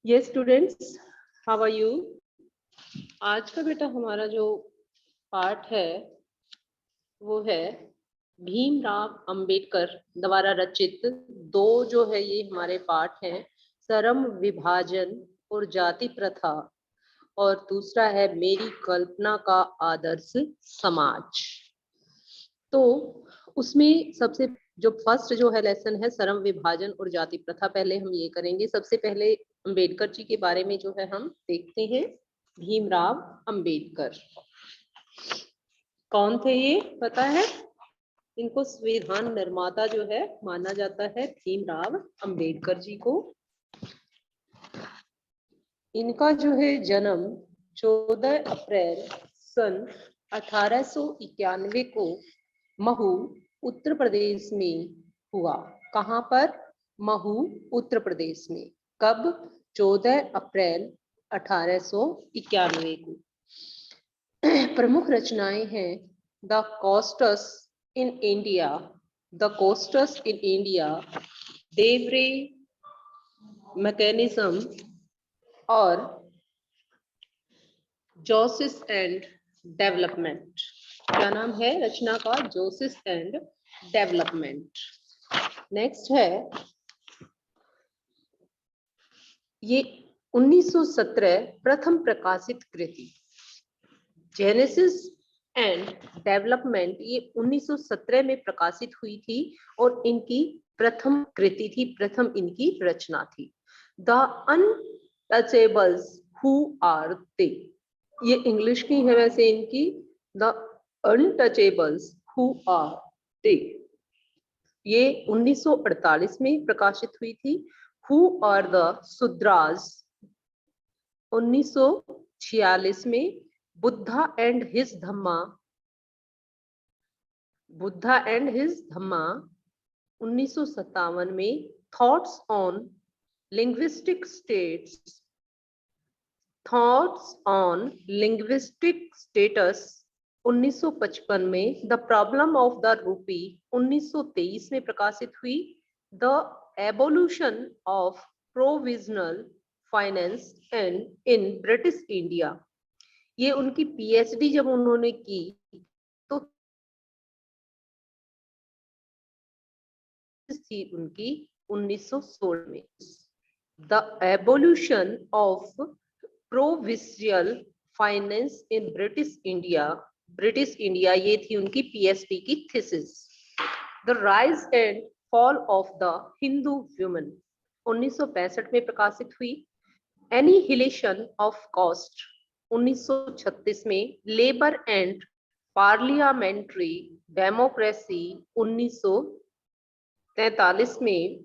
ये students, how are you? आज का बेटा हमारा जो पाठ है वो है भीमराव अंबेडकर द्वारा रचित दो जो है ये हमारे पाठ हैं, श्रम विभाजन और जाति प्रथा, और दूसरा है मेरी कल्पना का आदर्श समाज। तो उसमें सबसे जो फर्स्ट जो है लेसन है श्रम विभाजन और जाति प्रथा, पहले हम ये करेंगे। सबसे पहले अंबेडकर जी के बारे में जो है हम देखते हैं। भीमराव अंबेडकर कौन थे ये पता है? इनको संविधान निर्माता जो है माना जाता है, भीमराव अंबेडकर जी को। इनका जो है जन्म 14 अप्रैल सन 1891 को महू उत्तर प्रदेश में हुआ। कहाँ पर? महू उत्तर प्रदेश में। कब? 14 अप्रैल 1891 को। प्रमुख रचनाएं हैं the costs in India, the costs in India, देवरे मैकेनिज्म और जोसिस एंड डेवलपमेंट। क्या नाम है रचना का? जोसिस एंड डेवलपमेंट। नेक्स्ट है ये 1917 प्रथम प्रकाशित कृति जेनेसिस एंड डेवलपमेंट, ये 1917 में प्रकाशित हुई थी और इनकी प्रथम कृति थी, प्रथम इनकी रचना थी। The untouchables who are they, ये इंग्लिश की है वैसे इनकी। The untouchables who are they, ये 1948 में प्रकाशित हुई थी। हु आर द शूद्रास 1946 में। Buddha and his Dhamma, Buddha and his Dhamma 1957 में। Thoughts on linguistic states, thoughts on linguistic states 1955 में। The problem of the rupee 1923 में प्रकाशित हुई। The evolution of provisional finance and in British India, ये उनकी पीएचडी जब उन्होंने की तो थी उनकी 1916 में। The evolution of provincial finance in British India, British India, ये थी उनकी पीएचडी की thesis. The rise and fall of the Hindu women 1965 में प्रकाशित हुई। एनिहिलेशन ऑफ कास्ट 1936 में। लेबर एंड पार्लियामेंट्री डेमोक्रेसी 1943 में।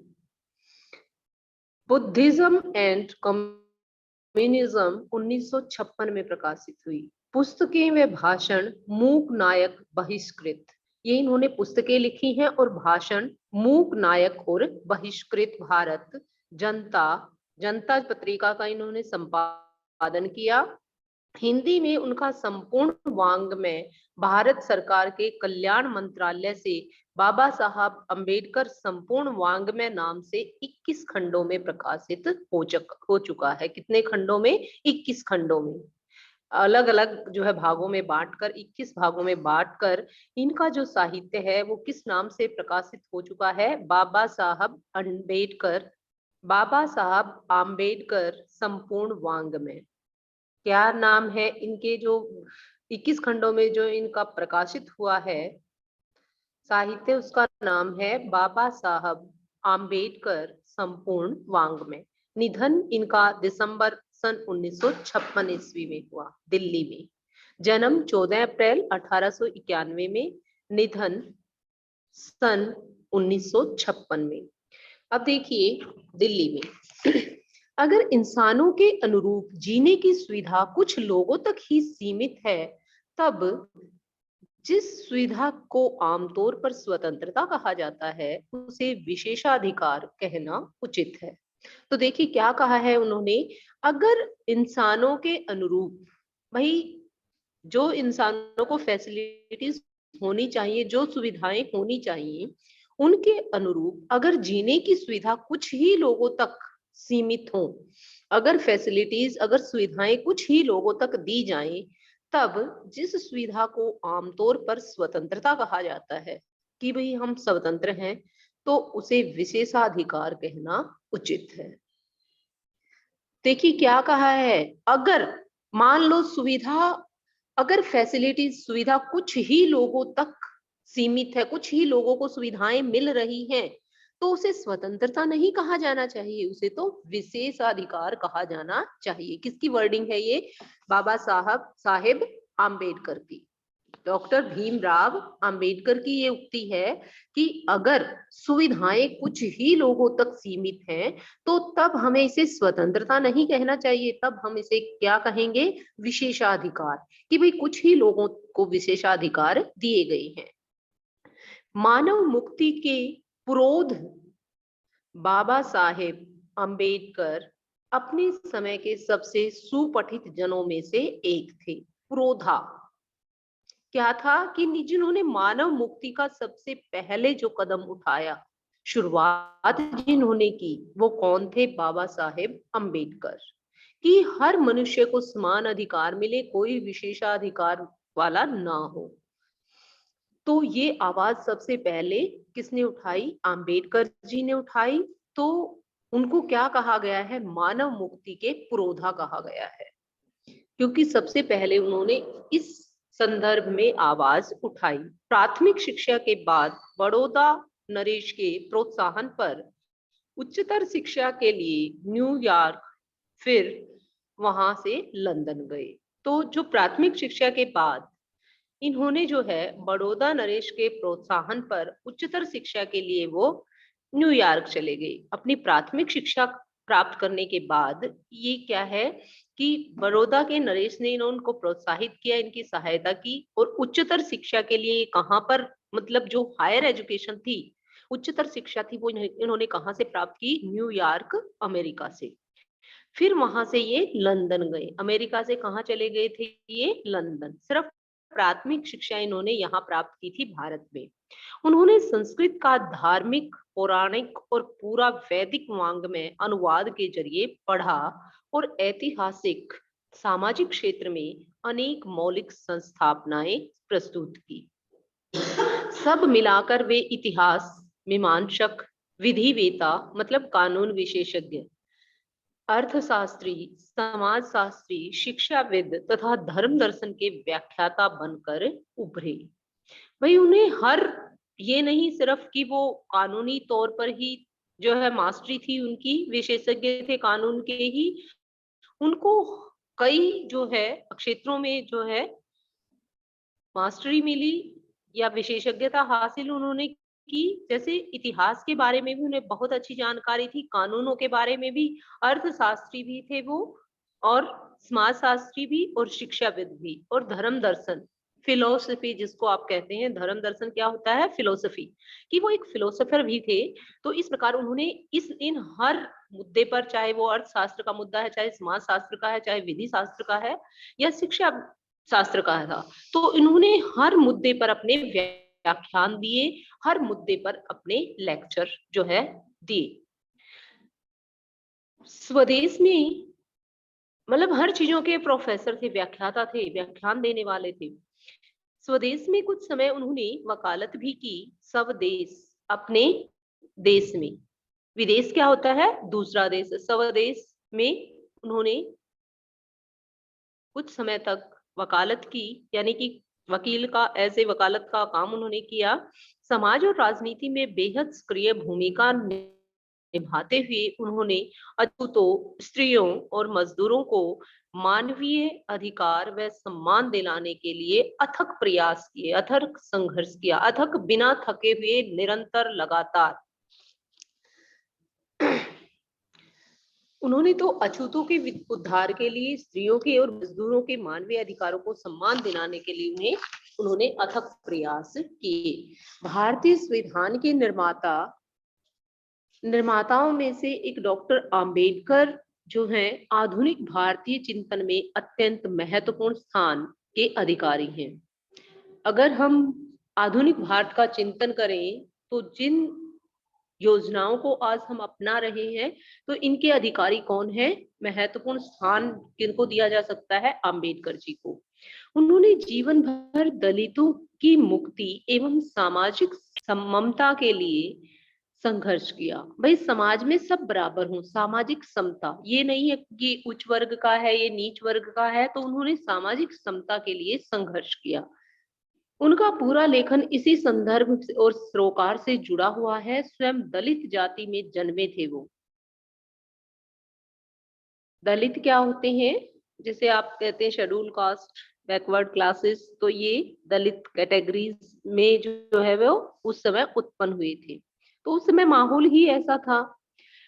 बुद्धिज्म एंड कम्युनिज्म 1956 में प्रकाशित हुई। पुस्तकें व भाषण मूक नायक बहिष्कृत, ये इन्होंने पुस्तकें लिखी हैं और भाषण मूक नायक और बहिष्कृत। भारत जनता, जनता पत्रिका का इन्होंने संपादन किया। हिंदी में उनका संपूर्ण वाङ्मय भारत सरकार के कल्याण मंत्रालय से बाबा साहब अंबेडकर संपूर्ण वाङ्मय नाम से 21 खंडों में प्रकाशित हो चुका है। कितने खंडों में? 21 खंडों में, अलग अलग जो है भागों में बांटकर, 21 भागों में बांटकर इनका जो साहित्य है वो किस नाम से प्रकाशित हो चुका है? बाबा साहब अंबेडकर, बाबा साहब आम्बेडकर संपूर्ण वाङ्मय। क्या नाम है इनके जो 21 खंडों में जो इनका प्रकाशित हुआ है साहित्य, उसका नाम है बाबा साहब आम्बेडकर संपूर्ण वाङ्मय। निधन इनका दिसंबर सन 1956 ईस्वी में हुआ, दिल्ली में। जन्म 14 अप्रैल 1891 में, निधन सन 1956 में। अब देखिए दिल्ली में अगर इंसानों के अनुरूप जीने की सुविधा कुछ लोगों तक ही सीमित है, तब जिस सुविधा को आमतौर पर स्वतंत्रता कहा जाता है उसे विशेषाधिकार कहना उचित है। तो देखिए क्या कहा है उन्होंने, अगर इंसानों के अनुरूप, भाई जो इंसानों को फैसिलिटीज होनी चाहिए, जो सुविधाएं होनी चाहिए उनके अनुरूप अगर जीने की सुविधा कुछ ही लोगों तक सीमित हो, अगर फैसिलिटीज, अगर सुविधाएं कुछ ही लोगों तक दी जाएं, तब जिस सुविधा को आमतौर पर स्वतंत्रता कहा जाता है कि भाई हम स्वतंत्र हैं, तो उसे विशेषाधिकार कहना उचित है। देखिए क्या कहा है, अगर मान लो सुविधा, अगर फैसिलिटीज, सुविधा कुछ ही लोगों तक सीमित है, कुछ ही लोगों को सुविधाएं मिल रही हैं, तो उसे स्वतंत्रता नहीं कहा जाना चाहिए, उसे तो विशेषाधिकार कहा जाना चाहिए। किसकी वर्डिंग है ये? बाबा साहेब आम्बेडकर की, डॉक्टर भीमराव अंबेडकर की ये उक्ति है कि अगर सुविधाएं कुछ ही लोगों तक सीमित हैं, तो तब हमें इसे स्वतंत्रता नहीं कहना चाहिए, तब हम इसे क्या कहेंगे? विशेषाधिकार, कि भाई कुछ ही लोगों को विशेषाधिकार दिए गए हैं। मानव मुक्ति के पुरोध बाबा साहेब अंबेडकर अपने समय के सबसे सुपठित जनों में से एक थे। पुरोधा क्या था कि जिन्होंने मानव मुक्ति का सबसे पहले जो कदम उठाया, शुरुआत जिन्होंने की, वो कौन थे? बाबा साहेब अंबेडकर। कि हर मनुष्य को समान अधिकार मिले, कोई विशेषाधिकार वाला ना हो। तो ये आवाज सबसे पहले किसने उठाई? अंबेडकर जी ने उठाई। तो उनको क्या कहा गया है? मानव मुक्ति के पुरोधा कहा गया है, क्योंकि सबसे पहले उन्होंने इस संदर्भ में आवाज उठाई। प्राथमिक शिक्षा के बाद बड़ौदा नरेश के प्रोत्साहन पर उच्चतर शिक्षा के लिए न्यूयॉर्क, फिर वहां से लंदन गए। तो जो प्राथमिक शिक्षा के बाद इन्होंने जो है बड़ौदा नरेश के प्रोत्साहन पर उच्चतर शिक्षा के लिए वो न्यूयॉर्क चले गए। अपनी प्राथमिक शिक्षा प्राप्त करने के बाद ये क्या है कि बड़ौदा के नरेश ने इनको प्रोत्साहित किया, इनकी सहायता की, और उच्चतर शिक्षा के लिए कहाँ पर, मतलब जो हायर एजुकेशन थी, उच्चतर शिक्षा थी, वो इन्होंने कहाँ से प्राप्त की? न्यूयॉर्क, अमेरिका से। फिर वहां से ये लंदन गए। अमेरिका से कहाँ चले गए थे ये? लंदन। सिर्फ प्राथमिक शिक्षा इन्होंने यहाँ प्राप्त की थी भारत में। उन्होंने संस्कृत का धार्मिक, पौराणिक और पूरा वैदिक वाङ्मय अनुवाद के जरिए पढ़ा और ऐतिहासिक, सामाजिक क्षेत्र में अनेक मौलिक संस्थापनाएं प्रस्तुत की। सब मिलाकर वे इतिहास, मीमांसक, विधिवेता मतलब कानून विशेषज्ञ, अर्थशास्त्री, समाजशास्त्री, शिक्षाविद तथा धर्म दर्शन के व्याख्याता बनकर उभरे। भाई उन्हें हर, ये नहीं सिर्फ कि वो कानूनी तौर पर ही जो है मास्टरी थी उनकी, विशेषज्ञ थे कानून के ही, उनको कई जो है क्षेत्रों में जो है मास्टरी मिली या विशेषज्ञता हासिल उन्होंने की। जैसे इतिहास के बारे में भी उन्हें बहुत अच्छी जानकारी थी, कानूनों के बारे में भी, अर्थशास्त्री भी थे वो, और समाजशास्त्री भी, और शिक्षाविद भी, और धर्म दर्शन, फिलोसफी जिसको आप कहते हैं, धर्म दर्शन क्या होता है? फिलोसफी, कि वो एक फिलोसोफर भी थे। तो इस प्रकार उन्होंने इन हर मुद्दे पर, चाहे वो अर्थशास्त्र का मुद्दा है, चाहे समाज शास्त्र का है, चाहे विधि शास्त्र का है, या शिक्षा शास्त्र का था, तो इन्होंने हर मुद्दे पर अपने व्याख्यान दिए, हर मुद्दे पर अपने लेक्चर जो है दिए। स्वदेश में मतलब हर चीजों के प्रोफेसर थे, व्याख्याता थे, व्याख्यान देने वाले थे। स्वदेश में कुछ समय उन्होंने वकालत भी की। स्वदेश अपने देश में, विदेश क्या होता है? दूसरा देश। स्वदेश में उन्होंने कुछ समय तक वकालत की, यानी कि वकील का, ऐसे वकालत का काम उन्होंने किया। समाज और राजनीति में बेहद सक्रिय भूमिका निभाते हुए उन्होंने अछूतों, स्त्रियों और मजदूरों को मानवीय अधिकार व सम्मान दिलाने के लिए अथक प्रयास किए, अथक संघर्ष किया, अथक, बिना थके हुए, निरंतर, लगातार। उन्होंने तो अछूतों के उद्धार के लिए, स्त्रियों के और मजदूरों के मानवीय अधिकारों को सम्मान दिलाने के लिए उन्होंने अथक प्रयास किए। भारतीय संविधान के निर्माताओं में से एक डॉक्टर आम्बेडकर जो हैं, आधुनिक भारतीय चिंतन में अत्यंत महत्वपूर्ण स्थान के अधिकारी हैं। अगर हम आधुनिक भारत का चिंतन करें तो जिन योजनाओं को आज हम अपना रहे हैं, तो इनके अधिकारी कौन है? महत्वपूर्ण स्थान किनको दिया जा सकता है? अंबेडकर जी को। उन्होंने जीवन भर दलितों की मुक्ति एवं सामाजिक समता के लिए संघर्ष किया। भाई समाज में सब बराबर हों, सामाजिक समता, ये नहीं है कि उच्च वर्ग का है ये नीच वर्ग का है, तो उन्होंने सामाजिक समता के लिए संघर्ष किया। उनका पूरा लेखन इसी संदर्भ और सरोकार से जुड़ा हुआ है। स्वयं दलित जाति में जन्मे थे वो। दलित क्या होते हैं? जैसे आप कहते हैं शेड्यूल कास्ट, बैकवर्ड क्लासेस, तो ये दलित कैटेगरीज में जो है वो उस समय उत्पन्न हुए थे। तो उस समय माहौल ही ऐसा था।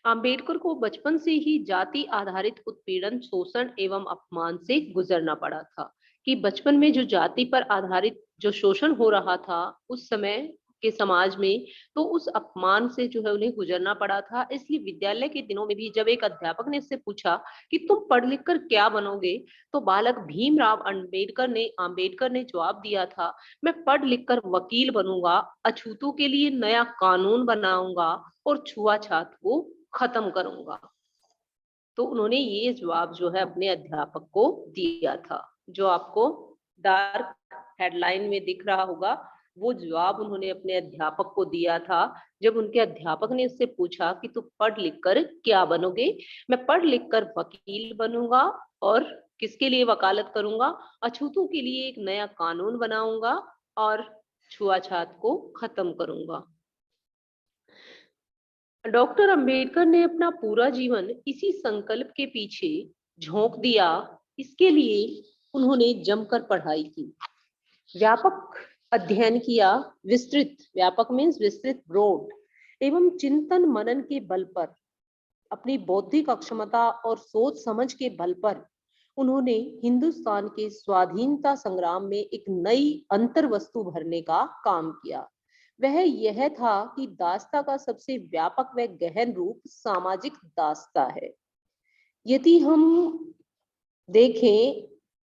अंबेडकर को बचपन से ही जाति आधारित उत्पीड़न, शोषण एवं अपमान से गुजरना पड़ा था। कि बचपन में जो जाति पर आधारित जो शोषण हो रहा था उस समय के समाज में, तो उस अपमान से जो है उन्हें गुजरना पड़ा था। इसलिए विद्यालय के दिनों में भी जब एक अध्यापक ने इससे पूछा कि तुम पढ़ लिख कर क्या बनोगे, तो बालक भीमराव अंबेडकर ने जवाब दिया था, मैं पढ़ लिख कर वकील बनूंगा, अछूतों के लिए नया कानून बनाऊंगा और छुआछूत को खत्म करूंगा। तो उन्होंने ये जवाब जो है अपने अध्यापक को दिया था, जो आपको डार्क हेडलाइन में दिख रहा होगा। वो जवाब उन्होंने अपने अध्यापक को दिया था जब उनके अध्यापक ने उससे पूछा कि तू पढ़ लिख कर क्या बनोगे? मैं पढ़ लिख कर वकील बनूंगा और किसके लिए वकालत करूंगा? अछूतों के लिए एक नया कानून बनाऊंगा और छुआछूत को खत्म करूंगा। डॉक्टर अंबेडकर ने अपना पूरा जीवन इसी संकल्प के पीछे झोंक दिया। इसके लिए उन्होंने जमकर पढ़ाई की, व्यापक अध्ययन किया, विस्तृत, व्यापक मीन्स विस्तृत, ब्रॉड, एवं चिंतन मनन के बल पर, अपनी बौद्धिक अक्षमता और सोच समझ के बल पर उन्होंने हिंदुस्तान के स्वाधीनता संग्राम में एक नई अंतर्वस्तु भरने का काम किया। वह यह था कि दास्ता का सबसे व्यापक व गहन रूप सामाजिक दास्ता है। यदि हम देखें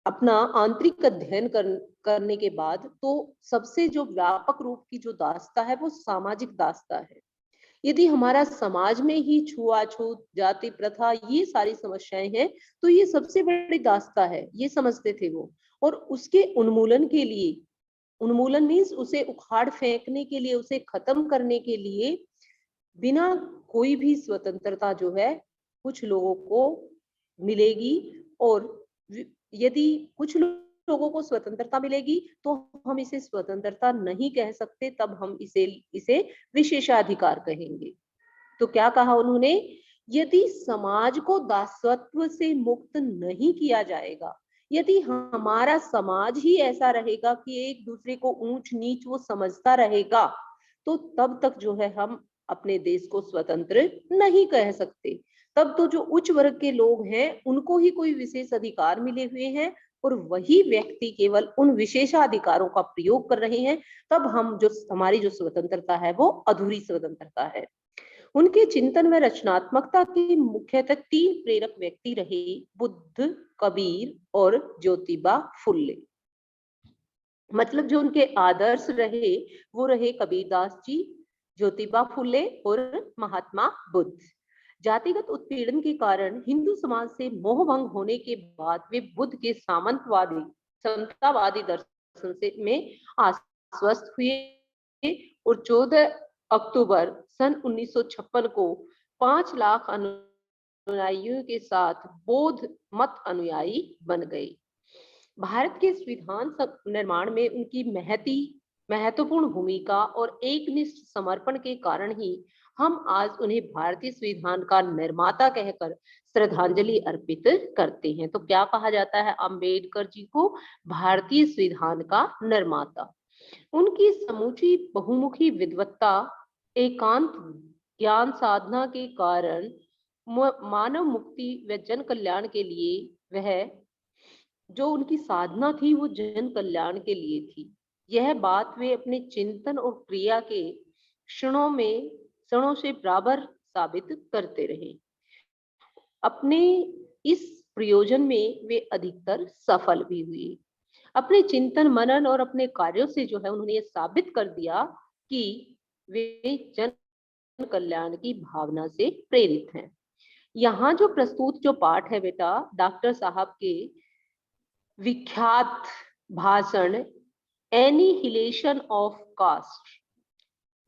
अपना आंतरिक अध्ययन करने के बाद, तो सबसे जो व्यापक रूप की जो दास्ता है वो सामाजिक दास्ता है। यदि हमारा समाज में ही छुआछूत, जाति प्रथा, ये सारी समस्याएं हैं, तो ये सबसे बड़ी दास्ता है, ये समझते थे वो। और उसके उन्मूलन के लिए, उन्मूलन मीन्स उसे उखाड़ फेंकने के लिए, उसे खत्म करने के लिए, बिना कोई भी स्वतंत्रता जो है कुछ लोगों को मिलेगी। और यदि कुछ लोगों को स्वतंत्रता मिलेगी तो हम इसे स्वतंत्रता नहीं कह सकते, तब हम इसे विशेषाधिकार कहेंगे। तो क्या कहा उन्होंने? यदि समाज को दासत्व से मुक्त नहीं किया जाएगा, यदि हमारा समाज ही ऐसा रहेगा कि एक दूसरे को ऊंच नीच वो समझता रहेगा, तो तब तक जो है हम अपने देश को स्वतंत्र नहीं कह सकते। तब तो जो उच्च वर्ग के लोग हैं उनको ही कोई विशेष अधिकार मिले हुए हैं और वही व्यक्ति केवल उन विशेषाधिकारों का प्रयोग कर रहे हैं, तब हम जो हमारी जो स्वतंत्रता है वो अधूरी स्वतंत्रता है। उनके चिंतन व रचनात्मकता के मुख्यतः 3 प्रेरक व्यक्ति रहे, बुद्ध, कबीर और ज्योतिबा फुल्ले। मतलब जो उनके आदर्श रहे वो रहे कबीरदास जी, ज्योतिबा फुले और महात्मा बुद्ध। जातिगत उत्पीड़न के कारण हिंदू समाज से मोहभंग होने के बाद वे बुद्ध के सामंतवादी, समतावादी दर्शन से में आश्वस्त हुए और 14 अक्टूबर सन 1956 को 5 लाख अनुयायियों के साथ बौद्ध मत अनुयायी बन गए। भारत के संविधान निर्माण में उनकी महत्वपूर्ण भूमिका और एकनिष्ठ समर्पण के कारण ही हम आज उन्हें भारतीय संविधान का निर्माता कहकर श्रद्धांजलि अर्पित करते हैं। तो क्या कहा जाता है अंबेडकर जी को? भारतीय संविधान का निर्माता। उनकी समूची बहुमुखी विद्वत्ता, एकांत ज्ञान साधना के कारण मानव मुक्ति व जन कल्याण के लिए, वह जो उनकी साधना थी वो जन कल्याण के लिए थी। यह बात वे अपने चिंतन और क्रिया के क्षणों से बराबर साबित करते रहे। अपने इस प्रयोजन में वे अधिकतर सफल भी हुए। अपने चिंतन मनन और अपने कार्यों से जो है उन्होंने ये साबित कर दिया कि वे जन कल्याण की भावना से प्रेरित हैं। यहाँ जो प्रस्तुत जो पाठ है बेटा, डॉक्टर साहब के विख्यात भाषण एनिहिलेशन ऑफ कास्ट,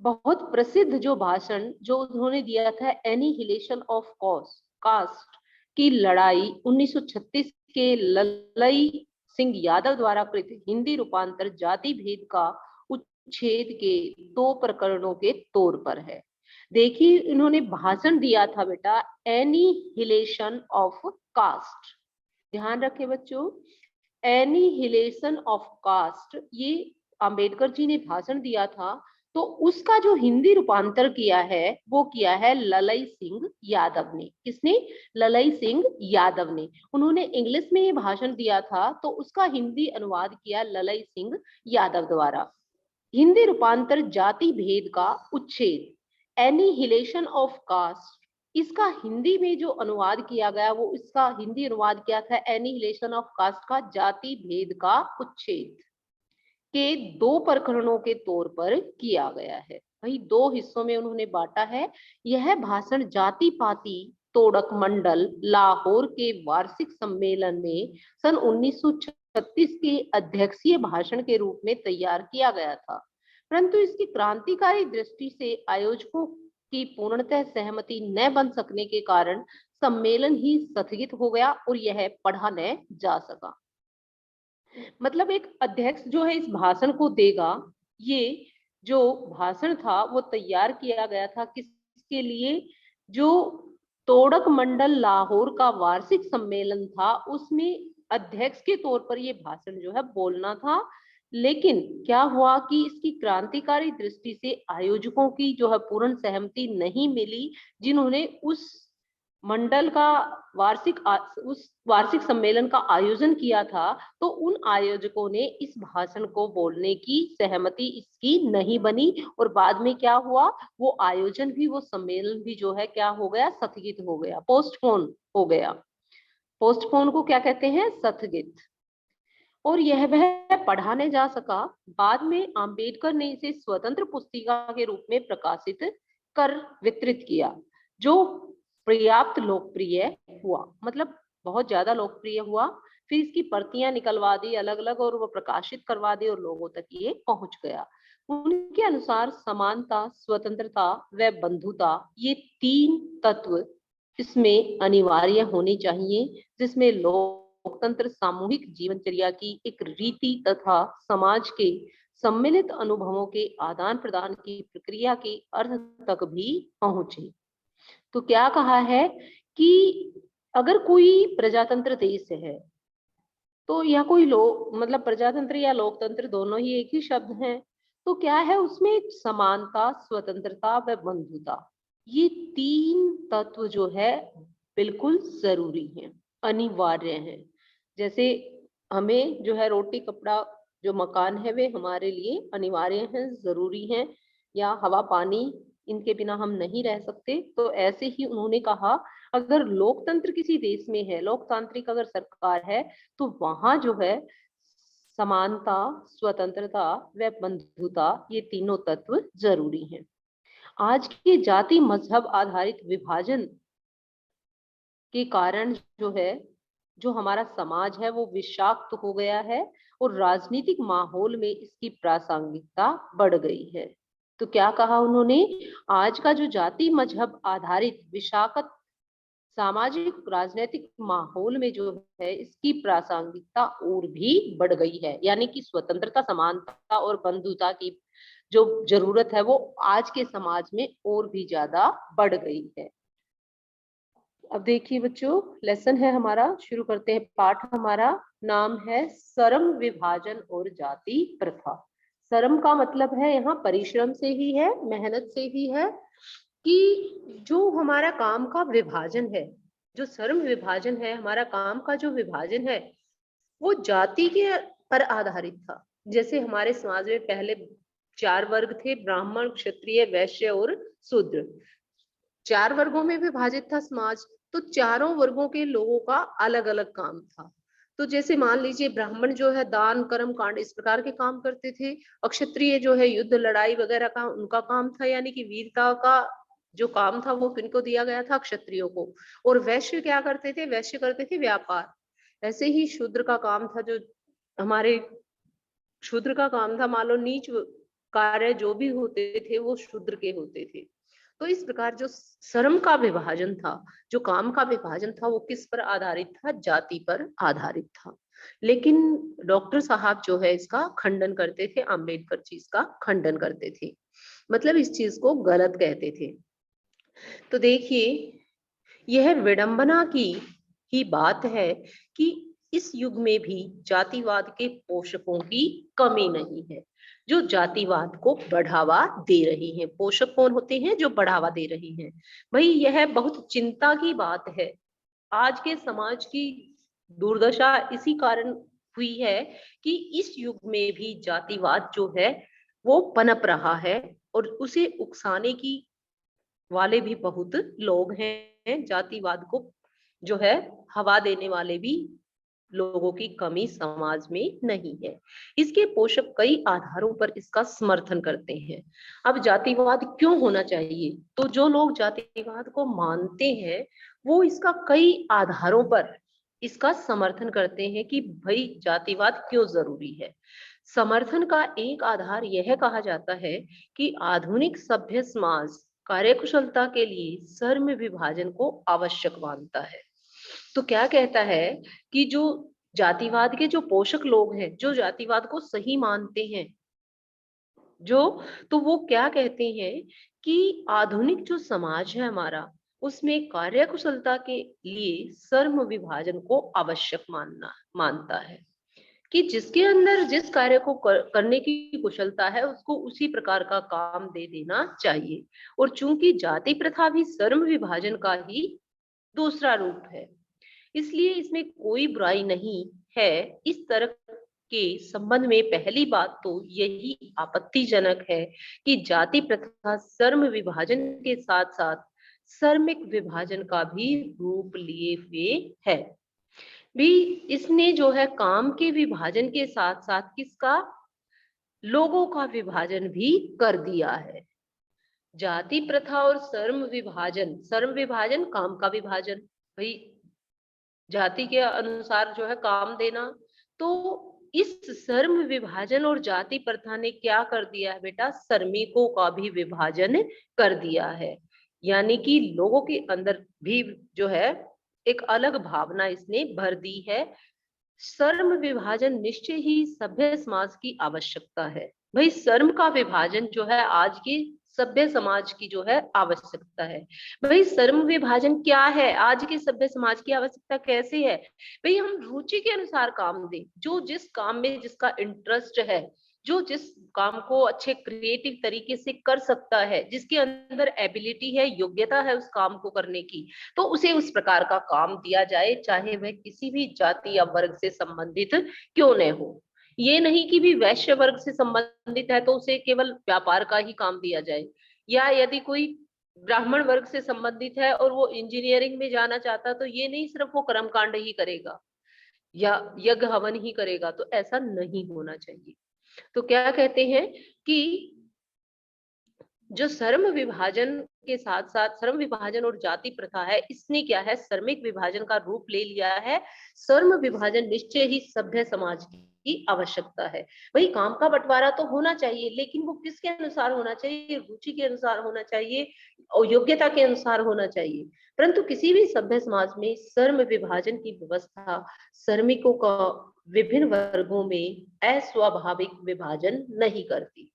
बहुत प्रसिद्ध जो भाषण जो उन्होंने दिया था, एनिहिलेशन ऑफ कास्ट की लड़ाई 1936 के ललई सिंह यादव द्वारा कृत हिंदी रूपांतर जाति भेद का उच्छेद के 2 प्रकरणों के तौर पर है। देखिए, इन्होंने भाषण दिया था बेटा एनिहिलेशन ऑफ कास्ट। ध्यान रखें बच्चों, एनिहिलेशन ऑफ कास्ट, ये अंबेडकर जी ने भाषण दिया था। तो उसका जो हिंदी रूपांतर किया है वो किया है ललई सिंह यादव ने। किसने? ललई सिंह यादव ने। उन्होंने इंग्लिश में ये भाषण दिया था, तो उसका हिंदी अनुवाद किया ललई सिंह यादव द्वारा। हिंदी रूपांतर जाति भेद का उच्छेद, एनिहिलेशन ऑफ कास्ट, इसका हिंदी में जो अनुवाद किया गया, वो इसका हिंदी अनुवाद किया था एनिहिलेशन ऑफ कास्ट का जाति भेद का उच्छेद के 2 प्रकरणों के तौर पर किया गया है। वही 2 हिस्सों में उन्होंने बांटा है। यह भाषण जाति पाति तोड़क मंडल लाहौर के वार्षिक सम्मेलन में सन 1936 के अध्यक्षीय भाषण के रूप में तैयार किया गया था, परंतु इसकी क्रांतिकारी दृष्टि से आयोजकों की पूर्णतः सहमति न बन सकने के कारण सम्मेलन ही स्थगित हो गया और यह पढ़ा न जा सका। मतलब एक अध्यक्ष जो है इस भाषण को देगा। ये जो भाषण था वो तैयार किया गया था किसके लिए? जो तोड़क मंडल लाहौर का वार्षिक सम्मेलन था, उसमें अध्यक्ष के तौर पर ये भाषण जो है बोलना था। लेकिन क्या हुआ कि इसकी क्रांतिकारी दृष्टि से आयोजकों की जो है पूर्ण सहमति नहीं मिली, जिन्होंने उस मंडल का उस वार्षिक सम्मेलन का आयोजन किया था। तो उन आयोजकों ने इस भाषण को बोलने की सहमति इसकी नहीं बनी, और बाद में क्या हुआ, वो आयोजन भी, वो सम्मेलन भी जो है क्या हो गया, स्थगित हो गया, पोस्टपोन हो गया। पोस्टपोन को क्या कहते हैं? स्थगित। और यह वह पढ़ा नहीं जा सका। बाद में अंबेडकर ने इसे स्वतंत्र पुस्तिका के रूप में प्रकाशित कर वितरित किया, जो पर्याप्त लोकप्रिय हुआ, मतलब बहुत ज्यादा लोकप्रिय हुआ। फिर इसकी प्रतियां निकलवा दी अलग अलग और वो प्रकाशित करवा दी और लोगों तक ये पहुंच गया। उनके अनुसार समानता, स्वतंत्रता व बंधुता, ये 3 तत्व इसमें अनिवार्य होने चाहिए, जिसमें लोकतंत्र सामूहिक जीवनचर्या की एक रीति तथा समाज के सम्मिलित अनुभवों के आदान प्रदान की प्रक्रिया के अर्थ तक भी पहुंचे। तो क्या कहा है कि अगर कोई प्रजातंत्र देश है, तो या कोई मतलब प्रजातंत्र या लोकतंत्र दोनों ही एक ही शब्द हैं, तो क्या है उसमें समानता, स्वतंत्रता व बंधुता, ये 3 तत्व जो है बिल्कुल जरूरी हैं, अनिवार्य हैं। जैसे हमें जो है रोटी कपड़ा जो मकान है वे हमारे लिए अनिवार्य हैं, जरूरी हैं, या हवा पानी, इनके बिना हम नहीं रह सकते। तो ऐसे ही उन्होंने कहा, अगर लोकतंत्र किसी देश में है, लोकतांत्रिक अगर सरकार है, तो वहां जो है समानता, स्वतंत्रता व बंधुता, ये तीनों तत्व जरूरी हैं। आज के जाति मजहब आधारित विभाजन के कारण जो है, जो हमारा समाज है वो विषाक्त हो गया है और राजनीतिक माहौल में इसकी प्रासंगिकता बढ़ गई है। तो क्या कहा उन्होंने? आज का जो जाति मजहब आधारित विषाक्त सामाजिक राजनीतिक माहौल में जो है इसकी प्रासंगिकता और भी बढ़ गई है, यानी कि स्वतंत्रता, समानता और बंधुता की जो जरूरत है वो आज के समाज में और भी ज्यादा बढ़ गई है। अब देखिए बच्चों, लेसन है हमारा, शुरू करते हैं। पाठ हमारा नाम है श्रम विभाजन और जाति प्रथा। श्रम का मतलब है यहाँ परिश्रम से ही है, मेहनत से ही है, कि जो हमारा काम का विभाजन है, जो श्रम विभाजन है, हमारा काम का जो विभाजन है वो जाति के पर आधारित था। जैसे हमारे समाज में पहले 4 वर्ग थे, ब्राह्मण, क्षत्रिय, वैश्य और शूद्र। 4 वर्गों में विभाजित था समाज। तो चारों वर्गों के लोगों का अलग अलग काम था। तो जैसे मान लीजिए ब्राह्मण जो है दान कर्म कांड इस प्रकार के काम करते थे, और क्षत्रिय जो है युद्ध लड़ाई वगैरह का उनका काम था, यानी कि वीरता का जो काम था वो किनको दिया गया था, क्षत्रियों को। और वैश्य क्या करते थे, वैश्य करते थे व्यापार। ऐसे ही शूद्र का काम था, जो हमारे शूद्र का काम था, मान लो नीच कार्य जो भी होते थे वो शूद्र के होते थे। तो इस प्रकार जो श्रम का विभाजन था, जो काम का विभाजन था, वो किस पर आधारित था, जाति पर आधारित था। लेकिन डॉक्टर साहब जो है इसका खंडन करते थे, अम्बेडकर जी इसका खंडन करते थे, मतलब इस चीज को गलत कहते थे। तो देखिए, यह विडंबना की ही बात है कि इस युग में भी जातिवाद के पोषकों की कमी नहीं है, जो जातिवाद को बढ़ावा दे रही हैं। पोषक कौन होते हैं, जो बढ़ावा दे रही हैं। भाई यह बहुत चिंता की बात है। आज के समाज की दुर्दशा इसी कारण हुई है कि इस युग में भी जातिवाद जो है वो पनप रहा है, और उसे उकसाने की वाले भी बहुत लोग हैं। जातिवाद को जो है हवा देने वाले भी लोगों की कमी समाज में नहीं है। इसके पोषक कई आधारों पर इसका समर्थन करते हैं। अब जातिवाद क्यों होना चाहिए, तो जो लोग जातिवाद को मानते हैं वो इसका कई आधारों पर इसका समर्थन करते हैं कि भाई जातिवाद क्यों जरूरी है। समर्थन का एक आधार यह कहा जाता है कि आधुनिक सभ्य समाज कार्यकुशलता के लिए श्रम विभाजन को आवश्यक मानता है। तो क्या कहता है कि जो जातिवाद के जो पोषक लोग हैं, जो जातिवाद को सही मानते हैं, जो तो वो क्या कहते हैं कि आधुनिक जो समाज है हमारा, उसमें कार्यकुशलता के लिए श्रम विभाजन को आवश्यक मानता है, कि जिसके अंदर जिस कार्य को करने की कुशलता है उसको उसी प्रकार का काम दे देना चाहिए। और चूंकि जाति प्रथा भी श्रम विभाजन का ही दूसरा रूप है, इसलिए इसमें कोई बुराई नहीं है। इस तरह के संबंध में पहली बात तो यही आपत्तिजनक है कि जाति प्रथा श्रम विभाजन के साथ साथ श्रमिक विभाजन का भी रूप लिए हुए है। भी इसने जो है काम के विभाजन के साथ साथ किसका, लोगों का विभाजन भी कर दिया है। जाति प्रथा और श्रम विभाजन काम का विभाजन, भाई जाति के अनुसार जो है काम देना। तो इस श्रम विभाजन और जाति प्रथा ने क्या कर दिया है बेटा, श्रमिकों का भी विभाजन कर दिया है। यानी कि लोगों के अंदर भी जो है एक अलग भावना इसने भर दी है। श्रम विभाजन निश्चय ही सभ्य समाज की आवश्यकता है। भाई श्रम का विभाजन जो है आज की सभ्य समाज की जो है आवश्यकता है। भाई श्रम विभाजन क्या है, आज के सभ्य समाज की आवश्यकता कैसे है। भाई हम रुचि के अनुसार काम दें, जो जिस काम में जिसका इंटरेस्ट है, जो जिस काम को अच्छे क्रिएटिव तरीके से कर सकता है, जिसके अंदर एबिलिटी है, योग्यता है उस काम को करने की, तो उसे उस प्रकार का काम दिया जाए, चाहे वह किसी भी जाति या वर्ग से संबंधित क्यों न हो। ये नहीं कि भी वैश्य वर्ग से संबंधित है तो उसे केवल व्यापार का ही काम दिया जाए, या यदि कोई ब्राह्मण वर्ग से संबंधित है और वो इंजीनियरिंग में जाना चाहता तो ये नहीं सिर्फ वो कर्मकांड ही करेगा या यज्ञ हवन ही करेगा, तो ऐसा नहीं होना चाहिए। तो क्या कहते हैं कि जो श्रम विभाजन के साथ साथ श्रम विभाजन और जाति प्रथा है, इसने क्या है, श्रमिक विभाजन का रूप ले लिया है। श्रम विभाजन निश्चय ही सभ्य समाज की आवश्यकता है। वही काम का बंटवारा तो होना चाहिए, लेकिन वो किसके अनुसार होना चाहिए, रुचि के अनुसार होना चाहिए और योग्यता के अनुसार होना चाहिए। परंतु किसी भी सभ्य समाज में श्रम विभाजन की व्यवस्था श्रमिकों का विभिन्न वर्गों में अस्वाभाविक विभाजन नहीं करती।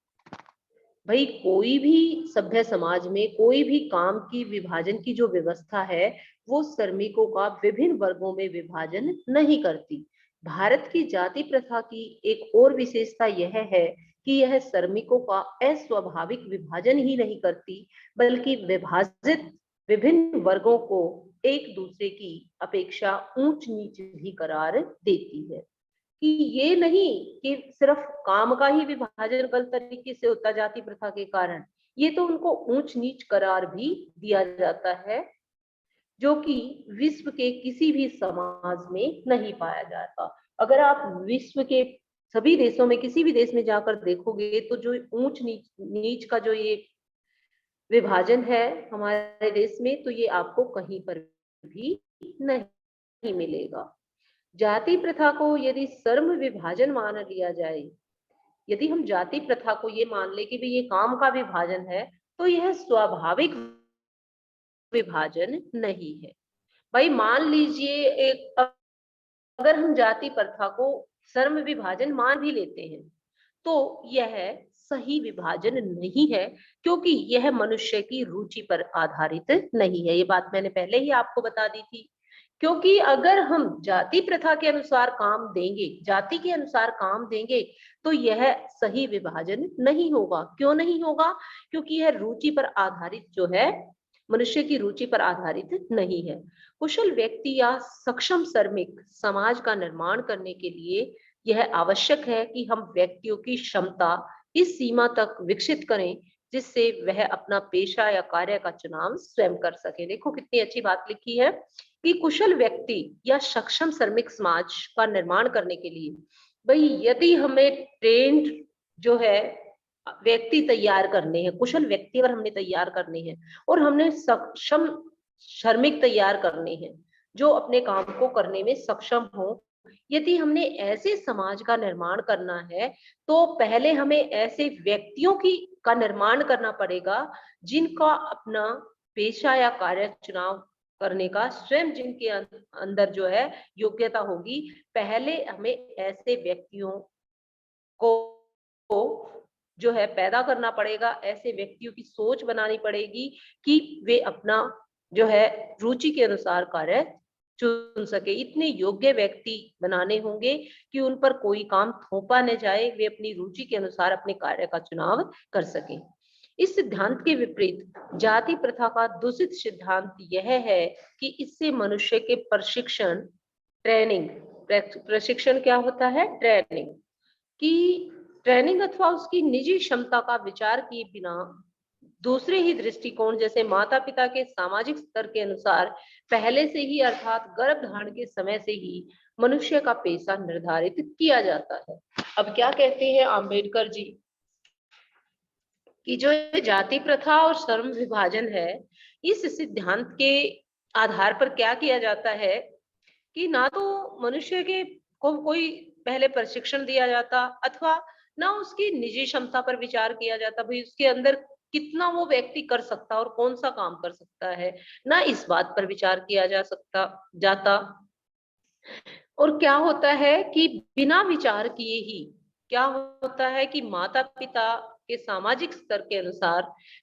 भाई कोई भी सभ्य समाज में कोई भी काम की विभाजन की जो व्यवस्था है वो श्रमिकों का विभिन्न वर्गों में विभाजन नहीं करती। भारत की जाति प्रथा की एक और विशेषता यह है कि यह श्रमिकों का अस्वाभाविक विभाजन ही नहीं करती, बल्कि विभाजित विभिन्न वर्गों को एक दूसरे की अपेक्षा ऊंच नीच भी करार देती है। कि ये नहीं कि सिर्फ काम का ही विभाजन गलत तरीके से होता जाति प्रथा के कारण, ये तो उनको ऊंच नीच करार भी दिया जाता है। जो कि विश्व के किसी भी समाज में नहीं पाया जाता। अगर आप विश्व के सभी देशों में किसी भी देश में जाकर देखोगे तो जो ऊंच नीच नीच का जो ये विभाजन है हमारे देश में, तो ये आपको कहीं पर भी नहीं मिलेगा। जाति प्रथा को यदि श्रम विभाजन मान लिया जाए, यदि हम जाति प्रथा को ये मान ले कि भाई ये काम का विभाजन है, तो यह स्वाभाविक विभाजन नहीं है। भाई मान लीजिए एक, अगर हम जाति प्रथा को श्रम विभाजन मान भी लेते हैं, तो यह सही विभाजन नहीं है, क्योंकि यह मनुष्य की रुचि पर आधारित नहीं है। ये बात मैंने पहले ही आपको बता दी थी। क्योंकि अगर हम जाति प्रथा के अनुसार काम देंगे, जाति के अनुसार काम देंगे, तो यह सही विभाजन नहीं होगा। क्यों नहीं होगा? क्योंकि यह रुचि पर आधारित जो है, मनुष्य की रुचि पर आधारित नहीं है। कुशल व्यक्ति या सक्षम श्रमिक समाज का निर्माण करने के लिए यह आवश्यक है कि हम व्यक्तियों की क्षमता इस सीमा तक विकसित करें जिससे वह अपना पेशा या कार्य का चुनाव स्वयं कर सके। देखो कितनी अच्छी बात लिखी है कि कुशल व्यक्ति या सक्षम श्रमिक समाज का निर्माण करने के लिए, भाई यदि हमें ट्रेंड जो है व्यक्ति तैयार करने हैं, कुशल व्यक्ति अगर हमने तैयार करने हैं और हमने सक्षम श्रमिक तैयार करने हैं जो अपने काम को करने में सक्षम हो, यदि हमने ऐसे समाज का निर्माण करना है, तो पहले हमें ऐसे व्यक्तियों की का निर्माण करना पड़ेगा जिनका अपना पेशा या कार्य चुनाव करने का स्वयं जिनके अंदर जो है योग्यता होगी। पहले हमें ऐसे व्यक्तियों को जो है पैदा करना पड़ेगा, ऐसे व्यक्तियों की सोच बनानी पड़ेगी कि वे अपना जो है रुचि के अनुसार कार्य चुन सके। इतने योग्य व्यक्ति बनाने होंगे कि उन पर कोई काम थोपा न जाए, वे अपनी रुचि के अनुसार अपने कार्य का चुनाव कर सकें। इस सिद्धांत के विपरीत जाति प्रथा का दूषित सिद्धांत यह है कि इससे मनुष्य के प्रशिक्षण क्या होता है? ट्रेनिंग की ट्रेनिंग अथवा उसकी निजी क्षमता का विचार किए बिना दूसरे ही दृष्टिकोण जैसे माता पिता के सामाजिक स्तर के अनुसार पहले से ही अर्थात गर्भ धारण के समय से ही मनुष्य का पेशा निर्धारित किया जाता है। अब क्या कहते हैं आम्बेडकर जी कि जो जाति प्रथा और श्रम विभाजन है, इस सिद्धांत के आधार पर क्या किया जाता है कि ना तो मनुष्य के को कोई पहले प्रशिक्षण दिया जाता अथवा ना उसकी निजी क्षमता पर विचार किया जाता, भाई उसके अंदर कितना वो व्यक्ति कर सकता और कौन सा काम कर सकता है, ना इस बात पर विचार किया जा सकता जाता। और क्या होता है कि बिना विचार किए ही क्या होता है कि माता पिता के सामाजिक स्तर के अनुसार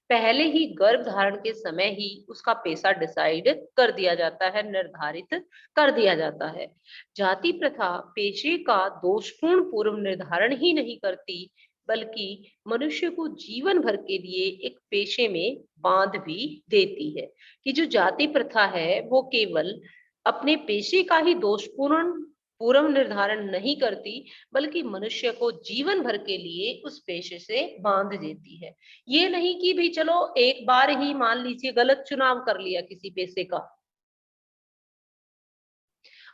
पहले ही गर्भ धारण के समय ही उसका पेशा डिसाइड कर दिया जाता है, निर्धारित कर दिया जाता है। जाति प्रथा पेशे का दोषपूर्ण पूर्व निर्धारण ही नहीं करती, बल्कि मनुष्य को जीवन भर के लिए एक पेशे में बांध भी देती है। कि जो जाति प्रथा है वो केवल अपने पेशे का ही दोषपूर्ण पूर्व निर्धारण नहीं करती, बल्कि मनुष्य को जीवन भर के लिए उस पेशे से बांध देती है। ये नहीं कि भाई चलो एक बार ही मान लीजिए गलत चुनाव कर लिया किसी पेशे का,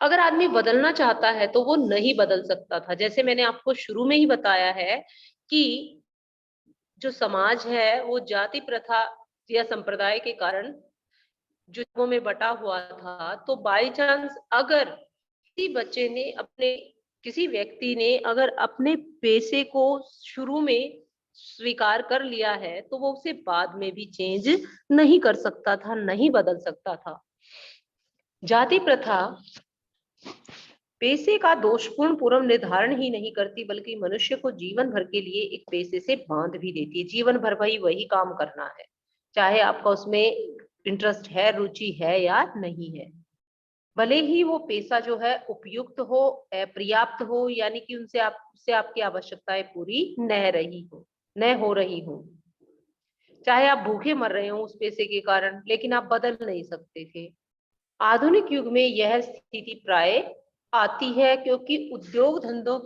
अगर आदमी बदलना चाहता है तो वो नहीं बदल सकता था। जैसे मैंने आपको शुरू में ही बताया है कि जो समाज है वो जाति प्रथा या संप्रदाय के कारण जुत्वों में बटा हुआ था, तो बाई चांस अगर किसी बच्चे ने अपने किसी व्यक्ति ने अगर अपने पेशे को शुरू में स्वीकार कर लिया है, तो वो उसे बाद में भी चेंज नहीं कर सकता था, नहीं बदल सकता था। जाति प्रथा पेशे का दोषपूर्ण पूर्व निर्धारण ही नहीं करती, बल्कि मनुष्य को जीवन भर के लिए एक पेशे से बांध भी देती है। जीवन भर वही काम करना है, चाहे आपका उसमें इंटरेस्ट है, रुचि है या नहीं है। भले ही वो पेशा जो है उपयुक्त हो, पर्याप्त हो, यानी कि उससे आपकी आवश्यकताएं पूरी न हो रही हो। चाहे आप भूखे मर रहे हो उस पेशे के कारण, लेकिन आप बदल नहीं सकते थे। आधुनिक युग में यह स्थिति प्राय आती है क्योंकि उद्योग धंधों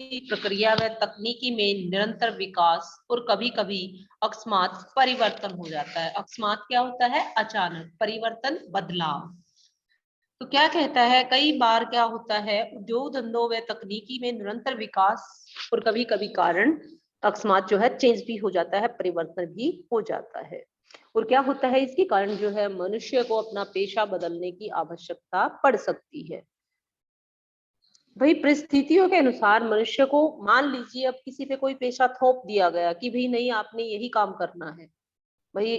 प्रक्रिया व तकनीकी में निरंतर विकास और कभी कभी अकस्मात परिवर्तन हो जाता है। अकस्मात क्या होता है? अचानक, परिवर्तन, बदलाव। तो क्या कहता है, कई बार क्या होता है, उद्योग धंधों व तकनीकी में निरंतर विकास और कभी कभी कारण अकस्मात जो है चेंज भी हो जाता है, परिवर्तन भी हो जाता है। और क्या होता है, इसके कारण जो है मनुष्य को अपना पेशा बदलने की आवश्यकता पड़ सकती है। भाई परिस्थितियों के अनुसार मनुष्य को, मान लीजिए अब किसी पे कोई पेशा थोप दिया गया कि भाई नहीं आपने यही काम करना है, भाई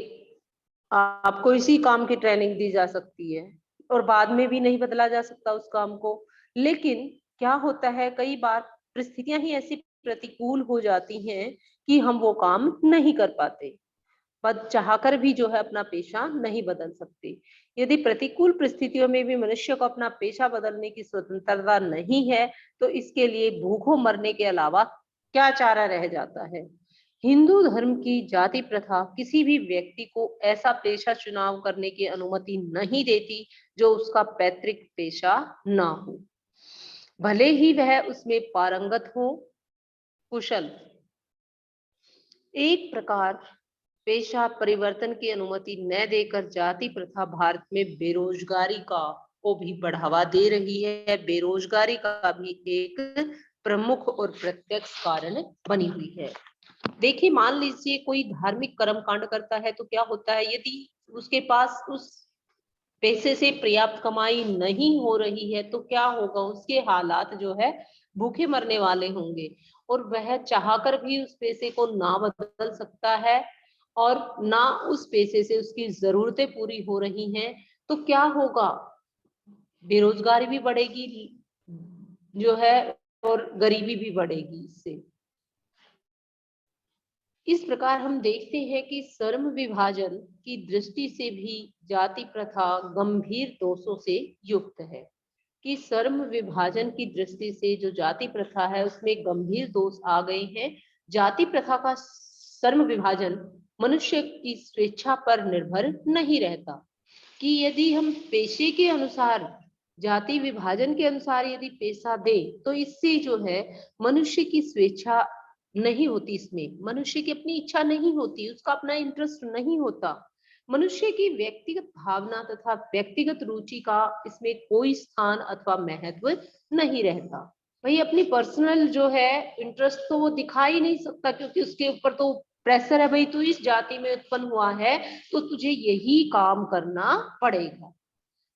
आपको इसी काम की ट्रेनिंग दी जा सकती है और बाद में भी नहीं बदला जा सकता उस काम को। लेकिन क्या होता है, कई बार परिस्थितियां ही ऐसी प्रतिकूल हो जाती हैं कि हम वो काम नहीं कर पाते, बद चाहकर भी जो है अपना पेशा नहीं बदल सकते। यदि प्रतिकूल परिस्थितियों में भी मनुष्य को अपना पेशा बदलने की स्वतंत्रता नहीं है, तो इसके लिए भूखों मरने के अलावा क्या चारा रह जाता है। हिंदू धर्म की जाति प्रथा किसी भी व्यक्ति को ऐसा पेशा चुनाव करने की अनुमति नहीं देती जो उसका पैतृक पेशा ना हो, भले ही वह उसमें पारंगत हो, कुशल। एक प्रकार पेशा परिवर्तन की अनुमति न देकर जाति प्रथा भारत में बेरोजगारी का को भी बढ़ावा दे रही है। बेरोजगारी का भी एक प्रमुख और प्रत्यक्ष कारण बनी हुई है। देखिए, मान लीजिए कोई धार्मिक कर्म कांड करता है तो क्या होता है, यदि उसके पास उस पैसे से पर्याप्त कमाई नहीं हो रही है तो क्या होगा, उसके हालात जो है भूखे मरने वाले होंगे और वह चाहकर भी उस पैसे को ना बदल सकता है और ना उस पैसे से उसकी जरूरतें पूरी हो रही हैं। तो क्या होगा, बेरोजगारी भी बढ़ेगी जो है और गरीबी भी बढ़ेगी इससे। इस प्रकार हम देखते हैं कि श्रम विभाजन की दृष्टि से भी जाति प्रथा गंभीर दोषों से युक्त है। कि श्रम विभाजन की दृष्टि से जो जाति प्रथा है उसमें गंभीर दोष आ गए हैं। जाति प्रथा का श्रम विभाजन मनुष्य की स्वेच्छा पर निर्भर नहीं रहता, कि यदि हम पेशे के अनुसार, जाति विभाजन के अनुसार यदि पेशा दे तो इससे जो है मनुष्य की स्वेच्छा नहीं होती, इसमें मनुष्य की अपनी इच्छा नहीं होती, उसका अपना इंटरेस्ट नहीं होता। मनुष्य की व्यक्तिगत भावना तथा व्यक्तिगत रुचि का इसमें कोई स्थान अथवा महत्व नहीं रहता। भाई अपनी पर्सनल जो है इंटरेस्ट तो वो दिखा ही नहीं सकता, क्योंकि उसके ऊपर तो प्रेशर है, भाई तू इस जाति में उत्पन्न हुआ है तो तुझे यही काम करना पड़ेगा।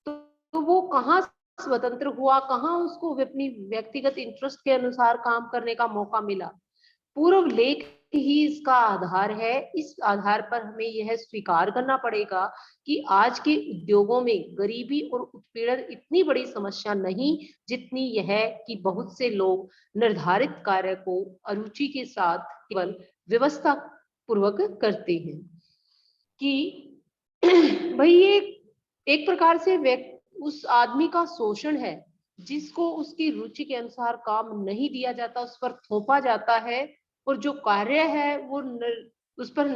तो वो कहाँ स्वतंत्र हुआ, कहाँ उसको अपनी व्यक्तिगत इंटरेस्ट के अनुसार काम करने का मौका मिला। पूर्व लेख ही इसका आधार है। इस आधार पर हमें यह स्वीकार करना पड़ेगा कि आज के उद्योगों में गरीबी और उत्पीड़न इतनी बड़ी समस्या नहीं जितनी यह है कि बहुत से लोग निर्धारित कार्य को अरुचि के साथ केवल व्यवस्था पूर्वक करते हैं। कि भाई ये एक प्रकार से उस आदमी का शोषण है जिसको उसकी रुचि के अनुसार काम नहीं दिया जाता, उस पर थोपा जाता है और जो कार्य है वो उस पर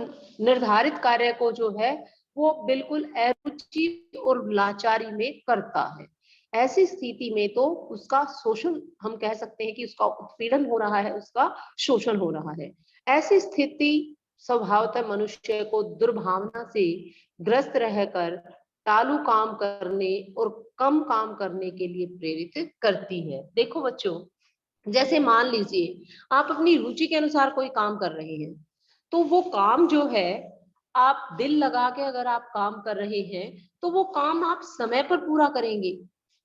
निर्धारित कार्य को जो है वो बिल्कुल अरुचि और लाचारी में करता है। ऐसी स्थिति में तो उसका शोषण, हम कह सकते हैं कि उसका उत्पीड़न हो रहा है, उसका शोषण हो रहा है। ऐसी स्थिति स्वभावतः मनुष्य को दुर्भावना से ग्रस्त रहकर टालू काम करने और कम काम करने के लिए प्रेरित करती है। देखो बच्चों, जैसे मान लीजिए आप अपनी रुचि के अनुसार कोई काम कर रहे हैं, तो वो काम जो है आप दिल लगा के अगर आप काम कर रहे हैं तो वो काम आप समय पर पूरा करेंगे।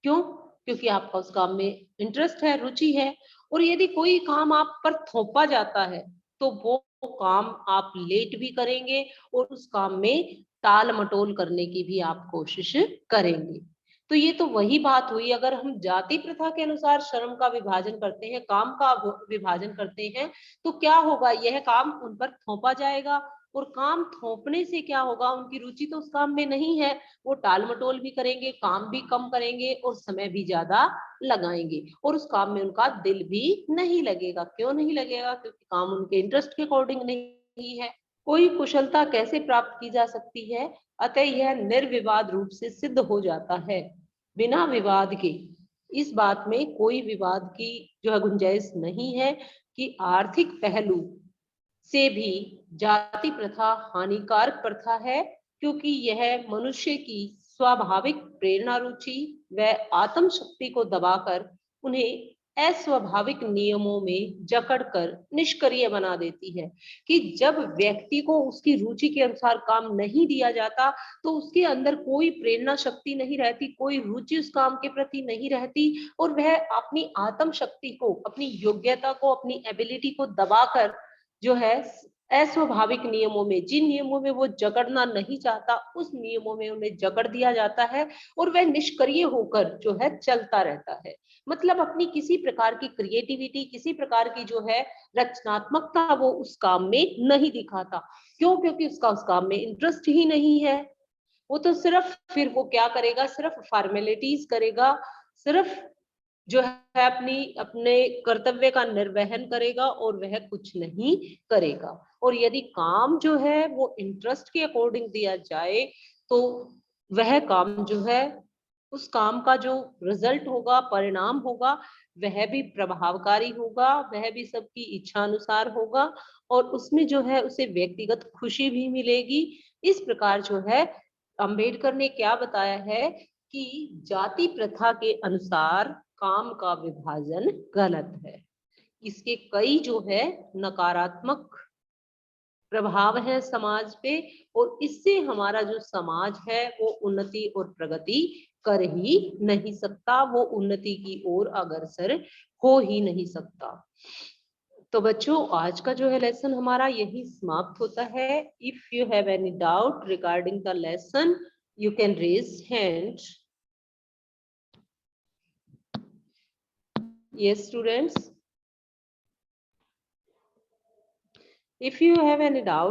क्यों? क्योंकि आपका उस काम में इंटरेस्ट है, रुचि है। और यदि कोई काम आप पर थोपा जाता है तो वो काम आप लेट भी करेंगे और उस काम में टाल मटोल करने की भी आप कोशिश करेंगे। तो ये तो वही बात हुई, अगर हम जाति प्रथा के अनुसार श्रम का विभाजन करते हैं, काम का विभाजन करते हैं, तो क्या होगा, यह काम उन पर थोपा जाएगा और काम थोपने से क्या होगा, उनकी रुचि तो उस काम में नहीं है, वो टाल मटोल भी करेंगे, काम भी कम करेंगे और समय भी ज्यादा लगाएंगे और उस काम में उनका दिल भी नहीं लगेगा। क्यों नहीं लगेगा? क्योंकि काम उनके इंटरेस्ट के अकॉर्डिंग नहीं है। कोई कुशलता कैसे प्राप्त की जा सकती है? अतः यह निर्विवाद रूप से सिद्ध हो जाता है, बिना विवाद के। इस बात में कोई विवाद की जो है गुंजाइश नहीं है कि आर्थिक पहलू से भी जाति प्रथा हानिकारक प्रथा है, क्योंकि यह मनुष्य की स्वाभाविक प्रेरणा रुचि व आत्म शक्ति को दबाकर उन्हें अस्वाभाविक नियमों में जकड़कर निष्क्रिय बना देती है। कि जब व्यक्ति को उसकी रुचि के अनुसार काम नहीं दिया जाता तो उसके अंदर कोई प्रेरणा शक्ति नहीं रहती, कोई रुचि उस काम के प्रति नहीं रहती, और वह अपनी आत्म शक्ति को, अपनी योग्यता को, अपनी एबिलिटी को दबाकर जो है अस्वाभाविक नियमों में, जिन नियमों में वो जकड़ना नहीं चाहता उस नियमों में उन्हें जकड़ दिया जाता है, और वह निष्क्रिय होकर जो है चलता रहता है। मतलब अपनी किसी प्रकार की क्रिएटिविटी, किसी प्रकार की जो है रचनात्मकता वो उस काम में नहीं दिखाता। क्यों? क्योंकि उसका उस काम में इंटरेस्ट ही नहीं है। वो तो सिर्फ फिर वो क्या करेगा, सिर्फ फॉर्मेलिटीज करेगा, सिर्फ जो है अपने कर्तव्य का निर्वहन करेगा और वह कुछ नहीं करेगा। और यदि काम जो है वो इंटरेस्ट के अकॉर्डिंग दिया जाए तो वह काम जो है, उस काम का जो रिजल्ट होगा, परिणाम होगा, वह भी प्रभावकारी होगा, वह भी सबकी इच्छा अनुसार होगा, और उसमें जो है उसे व्यक्तिगत खुशी भी मिलेगी। इस प्रकार जो है अंबेडकर ने क्या बताया है कि जाति प्रथा के अनुसार काम का विभाजन गलत है। इसके कई जो है नकारात्मक प्रभाव है समाज पे, और इससे हमारा जो समाज है वो उन्नति और प्रगति कर ही नहीं सकता, वो उन्नति की ओर अग्रसर हो ही नहीं सकता। तो बच्चों, आज का जो है लेसन हमारा यही समाप्त होता है। If you have any doubt regarding the lesson, you can raise hand. Yes, students. If you have any doubt,